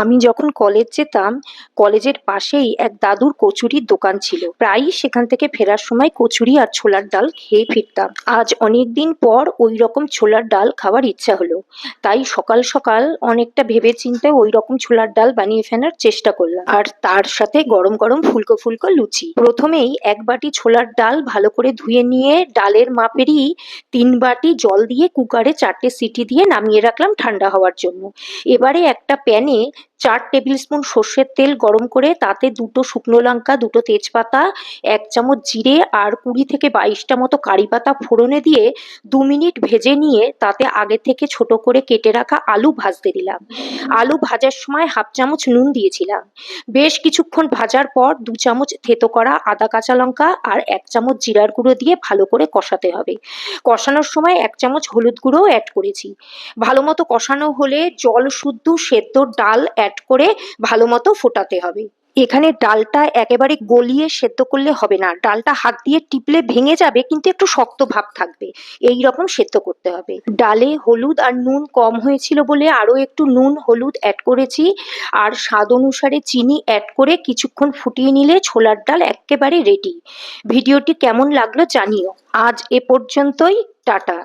আমি যখন কলেজ যেতাম, কলেজের পাশেই এক দাদুর কচুরির দোকান ছিল। প্রায়ই সেখান থেকে ফেরার সময় কচুরি আর ছোলার ডাল খেয়ে ফিরতাম। আজ অনেকদিন পর ওই রকম ছোলার ডাল খাওয়ার ইচ্ছা হলো, তাই সকাল সকাল অনেকটা ভেবে চিন্তে ওই রকম ছোলার ডাল বানিয়ে ফেলার চেষ্টা করলাম, আর তার সাথে গরম গরম ফুলকো ফুলকো লুচি। প্রথমেই এক বাটি ছোলার ডাল ভালো করে ধুয়ে নিয়ে ডালের মাপেরই 3 বাটি জল দিয়ে কুকারে 4টে সিটি দিয়ে নামিয়ে রাখলাম ঠান্ডা হওয়ার জন্য। এবারে একটা প্যানে 4 টেবিল স্পুন সর্ষের তেল গরম করে তাতে 2টো শুকনো লঙ্কা, 2টো তেজপাতা, 1 চামচ জিরে আর 20 থেকে 22টা মতো কারি পাতা ফোড়নে দিয়ে 2 মিনিট ভেজে নিয়ে তাতে আগে থেকে ছোট করে কেটে রাখা আলু ভাজতে দিলাম। আলু ভাজার সময় 1/2 চামচ নুন দিয়েছিলাম। বেশ কিছুক্ষণ ভাজার পর 2 চামচ থেতো করা আদা কাঁচা লঙ্কা আর 1 চামচ জিরার গুঁড়ো দিয়ে ভালো করে কষাতে হবে। কষানোর সময় 1 চামচ হলুদ গুঁড়োও অ্যাড করেছি। ভালো মতো কষানো হলে জল শুদ্ধ সেদ্ধ ডাল অ্যাড করে ভালো মতো ফোটাতে হবে। এখানে ডালটা একেবারে গলিয়ে সেদ্ধ করলে হবে না, ডালটা হাত দিয়ে টিপলে ভেঙে যাবে কিন্তু একটু শক্ত ভাব থাকবে, এই রকম সেদ্ধ করতে হবে। ডালে হলুদ আর নুন কম হয়েছিল বলে আরো একটু নুন হলুদ অ্যাড করেছি, আর স্বাদ অনুসারে চিনি অ্যাড করে কিছুক্ষণ ফুটিয়ে নিলে ছোলার ডাল একেবারে রেডি। ভিডিওটি কেমন লাগলো জানিও। আজ এ পর্যন্তই, টাটা।